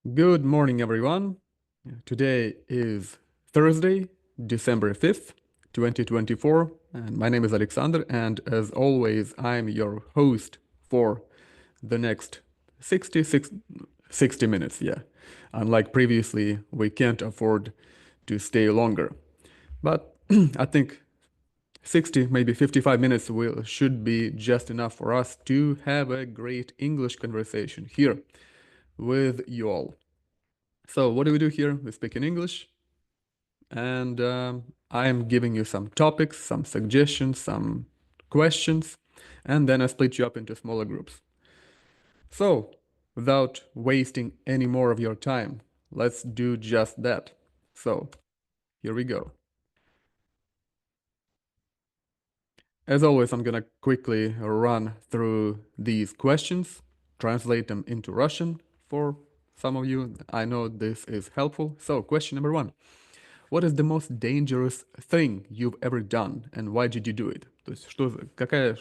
Good morning, everyone. Today is Thursday, December 5th, 2024, and my name is Alexander, and as always, I'm your host for the next 60 minutes, yeah. Unlike previously, we can't afford to stay longer. But I think 60, maybe 55 minutes should be just enough for us to have a great English conversation here with you all. So what do we do here? We speak in English, and I am giving you some topics, some suggestions, some questions, and then I split you up into smaller groups. So, without wasting any more of your time, let's do just that. So, here we go. As always, I'm gonna quickly run through these questions, translate them into Russian for some of you. I know this is helpful. So, question number one. What is the most dangerous thing you've ever done, and why did you do it? То есть, какая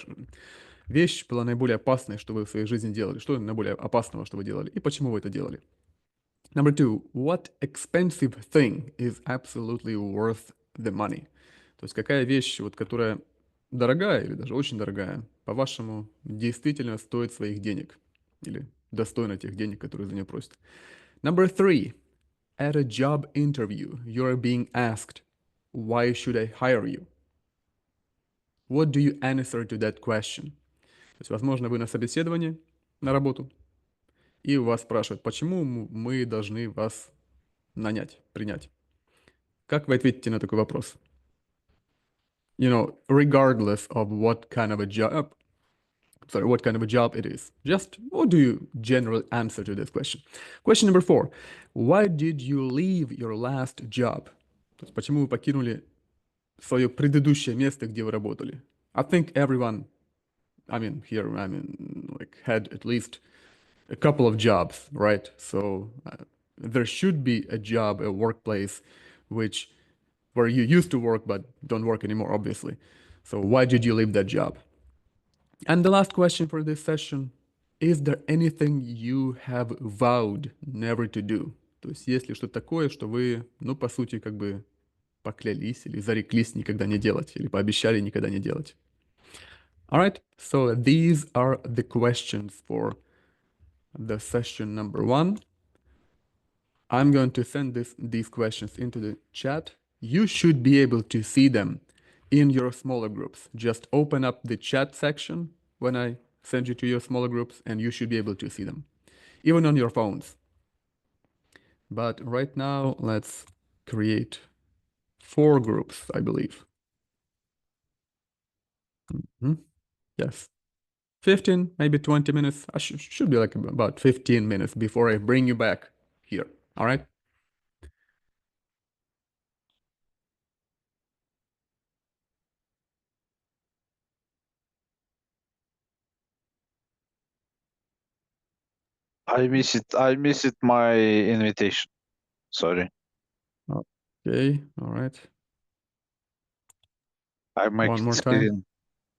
вещь была наиболее опасной, что вы в своей жизни делали? Что наиболее опасного, что вы делали, и почему вы это делали? Number two, what expensive thing is absolutely worth the money? То есть, какая вещь, вот, которая дорогая или даже очень дорогая, по-вашему, действительно стоит своих денег? Или достойна тех денег, которые за нее просят? Number three, at a job interview, you're being asked, why should I hire you? What do you answer to that question? То есть, возможно, вы на собеседовании на работу, и вас спрашивают, почему мы должны вас нанять, принять? Как вы ответите на такой вопрос? You know, regardless of what kind of a job, what kind of a job it is. Just what do you generally answer to this question? Question number four. Why did you leave your last job? То есть, почему вы покинули свое предыдущее место, где вы работали? I think everyone, like had at least a couple of jobs, right? So there should be a job, a workplace, where you used to work but don't work anymore, obviously. So why did you leave that job? And the last question for this session, is there anything you have vowed never to do? То есть есть ли что-то такое, что вы, ну, по сути, как бы поклялись или зареклись никогда не делать, или пообещали никогда не делать? All right, so these are the questions for the session number one. I'm going to send these questions into the chat. You should be able to see them in your smaller groups. Just open up the chat section when I send you to your smaller groups, and you should be able to see them, even on your phones. But right now, let's create 4 groups, I believe. Yes. 15, maybe 20 minutes. I should be like about 15 minutes before I bring you back here. All right? I missed my invitation. Sorry. Okay, all right. I make One more it time. screen.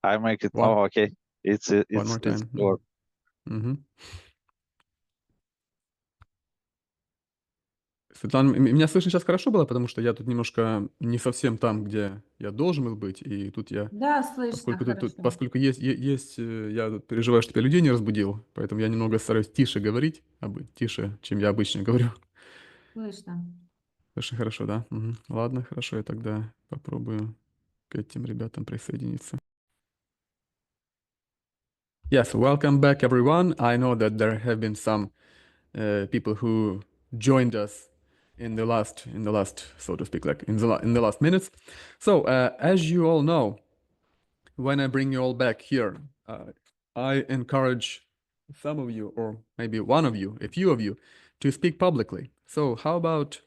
I make it. One. Oh, okay. It's One more time. for Светлана, меня слышно сейчас хорошо было, потому что я тут немножко не совсем там, где я должен был быть, и тут я, Да, слышно хорошо. поскольку есть, я тут переживаю, чтобы я людей не разбудил, поэтому я немного стараюсь тише говорить, тише, чем я обычно говорю. Слышно. Слышно хорошо, да? Мгм. Ладно, хорошо, я тогда попробую к этим ребятам присоединиться. Yes, welcome back, everyone. I know that there have been some people who joined us in the last, so to speak, like in the last minutes. So as you all know, when I bring you all back here, I encourage some of you, or maybe one of you, a few of you, to speak publicly. So how about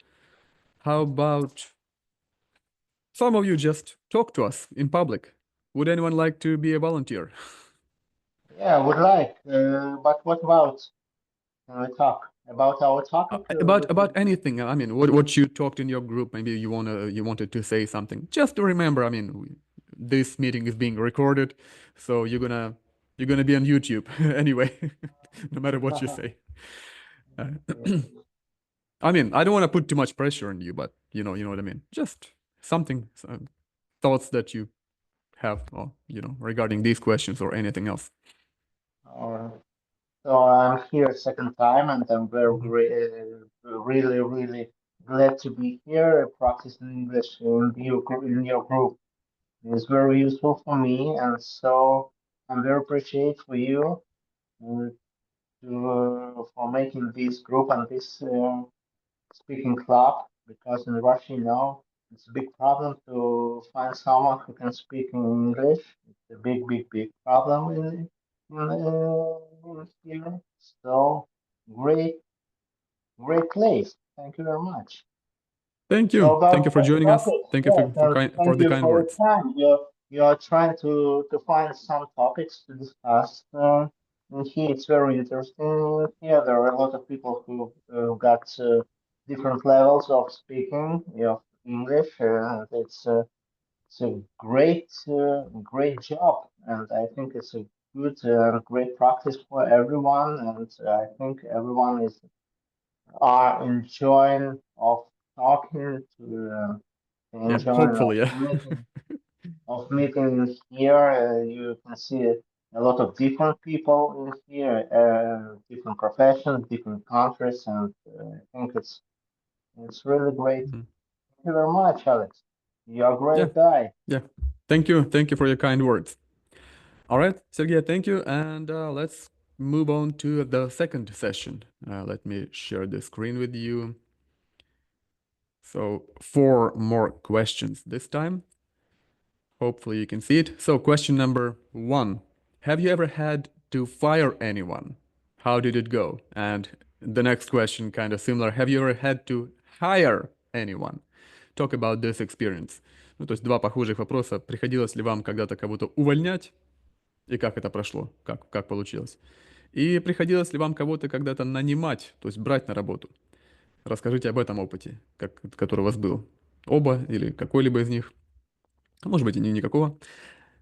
some of you just talk to us in public? Would anyone like to be a volunteer? Yeah, I would like, but what about talk? About our topic? About anything. I mean, what you talked in your group. Maybe you wanted to say something. Just to remember, I mean, this meeting is being recorded, so you're gonna be on YouTube anyway, no matter what you say. I mean, I don't want to put too much pressure on you, but you know what I mean. Just something, some thoughts that you have, or, regarding these questions or anything else. So I'm here second time, and I'm really, really glad to be here practicing English in your group. It's very useful for me, and so I'm very appreciate for you uh, for making this group and this speaking club, because in Russia, it's a big problem to find someone who can speak in English. It's a big, big, big problem in here. So great, great place. Thank you very much. Thank So you. about Thank you for joining us. topics, Thank you yes, and for thank the you kind for your words. time. You're trying to find some topics to discuss. In here, it's very interesting. Here, there are a lot of people who got different levels of speaking of English. It's a great job, and I think it's a good great practice for everyone. And I think everyone is are enjoying of talking to. Yeah, Enjoying hopefully, yeah. of meeting here. You can see a lot of different people in here, different professions, different countries, and I think it's really great. Mhm. Thank you very much, Alex. You're a great Yeah. guy. Yeah. Thank you. Thank you for your kind words. All right, Sergey, thank you. And let's move on to the second session. Let me share the screen with you. So 4 more questions this time. Hopefully you can see it. So question number 1. Have you ever had to fire anyone? How did it go? And the next question, kind of similar. Have you ever had to hire anyone? Talk about this experience. Ну, то есть 2 похожих вопроса. Приходилось ли вам когда-то кого-то увольнять? И как это прошло? Как получилось? И приходилось ли вам кого-то когда-то нанимать, то есть брать на работу? Расскажите об этом опыте, который у вас был. Оба или какой-либо из них. А может быть, и никакого.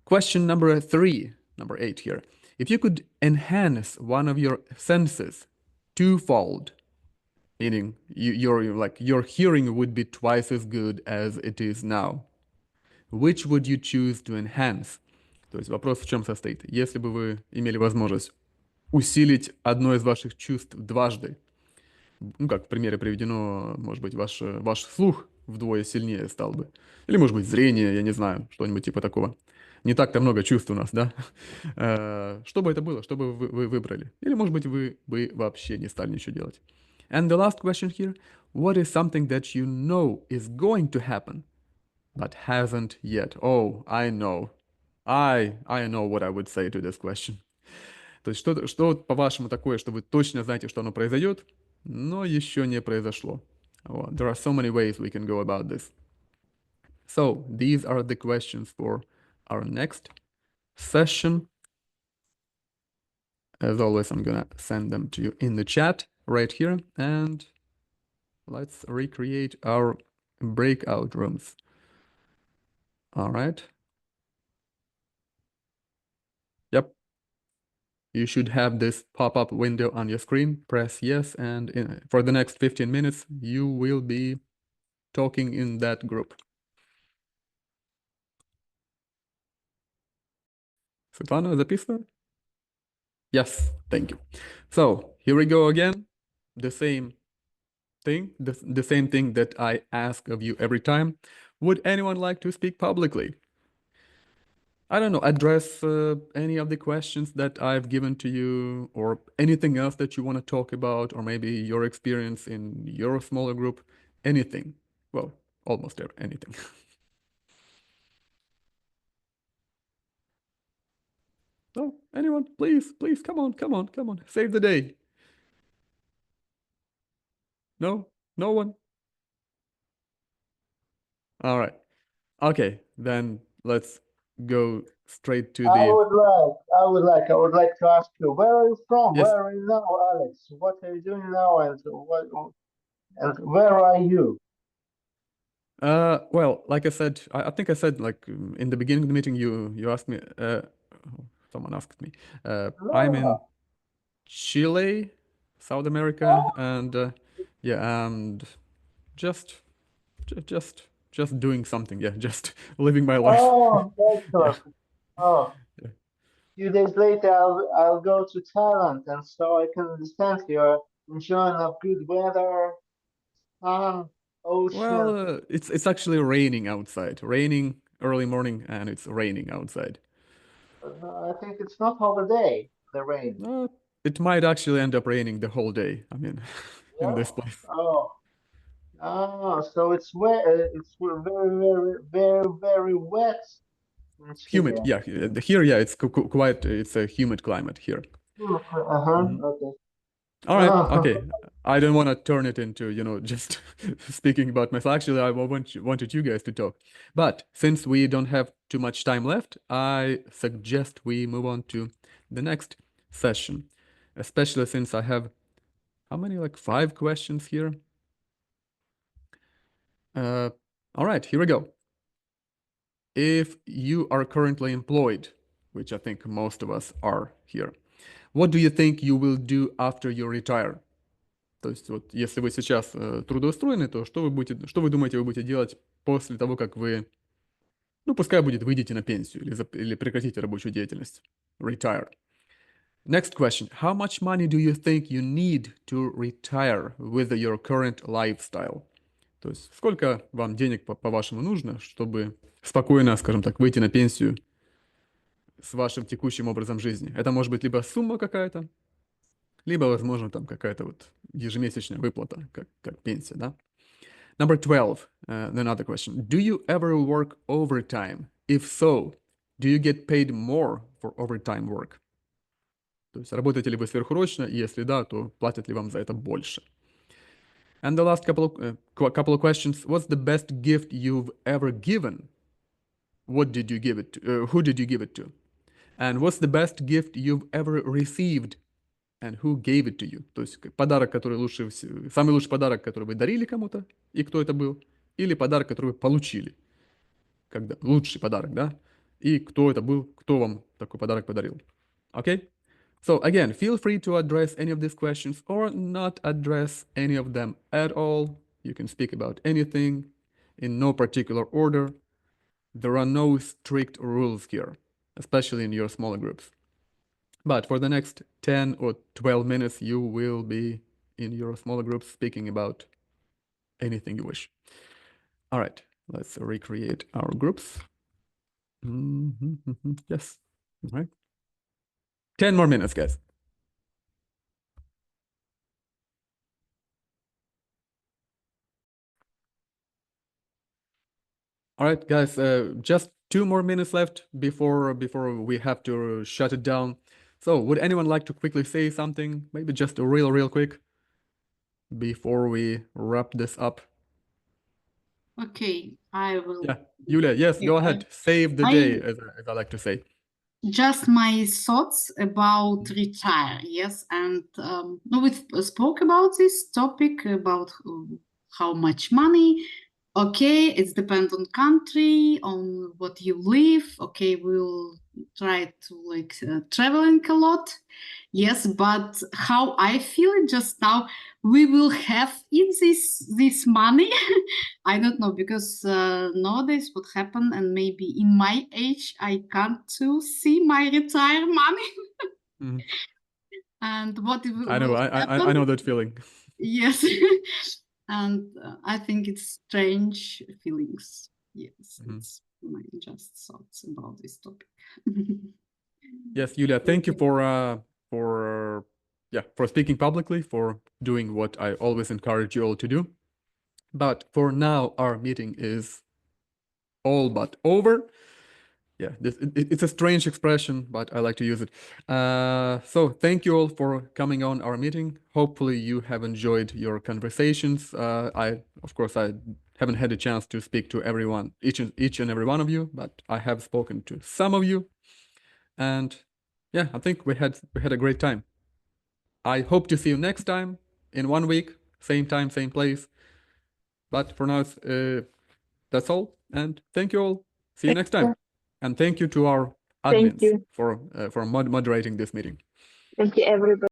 Question number 3, number 8 here. If you could enhance one of your senses twofold, meaning your hearing would be twice as good as it is now, which would you choose to enhance? То есть вопрос в чем состоит? Если бы вы имели возможность усилить одно из ваших чувств дважды, ну, как в примере приведено, может быть, ваш слух вдвое сильнее стал бы. Или, может быть, зрение, я не знаю, что-нибудь типа такого. Не так-то много чувств у нас, да? Что бы это было, что бы вы выбрали? Или, может быть, вы бы вообще не стали ничего делать. And the last question here, what is something that you know is going to happen, but hasn't yet? Oh, I know. I know what I would say to this question. То есть что по-вашему такое, что вы точно знаете, что оно произойдет, но еще не произошло. Вот. There are so many ways we can go about this. So these are the questions for our next session. As always, I'm gonna send them to you in the chat right here, and let's recreate our breakout rooms. All right. Yep. You should have this pop-up window on your screen. Press yes, and for the next 15 minutes, you will be talking in that group. Svetlana, записано? Yes, thank you. So here we go again. The same thing, the same thing that I ask of you every time. Would anyone like to speak publicly? I don't know, address any of the questions that I've given to you, or anything else that you want to talk about, or maybe your experience in your smaller group, anything. Well, almost anything. So, anyone, please, come on, save the day. No? No one? All right. Okay, then let's go straight to I the... would like to ask you, where are you from? Yes. Where are you now, Alex? What are you doing now, and where are you? Well, like I said, I think I said, like, in the beginning of the meeting, you asked me, someone asked me, I'm in Chile, South America, and Yeah, and just doing something. Yeah, just living my life. Oh, excellent. Oh, Yeah. few days later, I'll go to Thailand, and so I can understand you're enjoying of good weather, sun, Well, ocean. it's actually raining outside. Raining early morning, and it's raining outside. I think it's not all the day, the rain. It might actually end up raining the whole day. I mean, in Yeah? this place. Oh, so it's wet. It's very, very, very, very wet in Humid, Chile. yeah. Here, yeah, it's quite. It's a humid climate here. Uh-huh. Okay. All right, Oh, okay. I don't want to turn it into, just speaking about myself. Actually, I wanted you guys to talk. But since we don't have too much time left, I suggest we move on to the next session, especially since I have, how many, like 5 questions here? All right, here we go. If you are currently employed, which I think most of us are here, what do you think you will do after you retire? То есть вот если вы сейчас трудоустроены, то что вы думаете, вы будете делать после того, как вы, ну, пускай будет, выйдете на пенсию или прекратите рабочую деятельность? Retire. Next question. How much money do you think you need to retire with your current lifestyle? То есть сколько вам денег, по-вашему, нужно, чтобы спокойно, скажем так, выйти на пенсию с вашим текущим образом жизни? Это может быть либо сумма какая-то, либо, возможно, там какая-то вот ежемесячная выплата, как пенсия, да? Number 12, another question. Do you ever work overtime? If so, do you get paid more for overtime work? То есть работаете ли вы сверхурочно, и если да, то платят ли вам за это больше? And the last couple of questions. What's the best gift you've ever given? What did you give it to? Who did you give it to? And what's the best gift you've ever received? And who gave it to you? То есть подарок, который самый лучший подарок, который вы дарили кому-то, и кто это был, или подарок, который вы получили, лучший подарок, да, и кто это был, кто вам такой подарок подарил. Okay? So again, feel free to address any of these questions or not address any of them at all. You can speak about anything in no particular order. There are no strict rules here, especially in your smaller groups. But for the next 10 or 12 minutes, you will be in your smaller groups speaking about anything you wish. All right, let's recreate our groups. Yes, all right. 10 more minutes, guys. All right, guys, just 2 more minutes left before we have to shut it down. So would anyone like to quickly say something? Maybe just real quick before we wrap this up. Okay, I will. Yeah, Yulia, yes, go ahead. Save the day, as I like to say. Just my thoughts about retire, yes, and we spoke about this topic about how much money. Okay, it depends on country, on what you live. Okay, we'll try to traveling a lot. Yes, but how I feel it just now, we will have in this money. I don't know, because nowadays what happened, and maybe in my age I can't to see my retire money. Mhm. And what it I know, will I happen. know that feeling. Yes. And I think it's strange feelings. Yes, it's my just thoughts about this topic. Yes, Yulia, thank you for speaking publicly, for doing what I always encourage you all to do. But for now, our meeting is all but over. Yeah, it's a strange expression, but I like to use it. So thank you all for coming on our meeting. Hopefully you have enjoyed your conversations. Of course, I haven't had a chance to speak to everyone, each and every one of you, but I have spoken to some of you. And yeah, I think we had a great time. I hope to see you next time in 1 week, same time, same place. But for now, that's all. And thank you all. See you next time. And thank you to our admins for moderating this meeting. Thank you, everybody.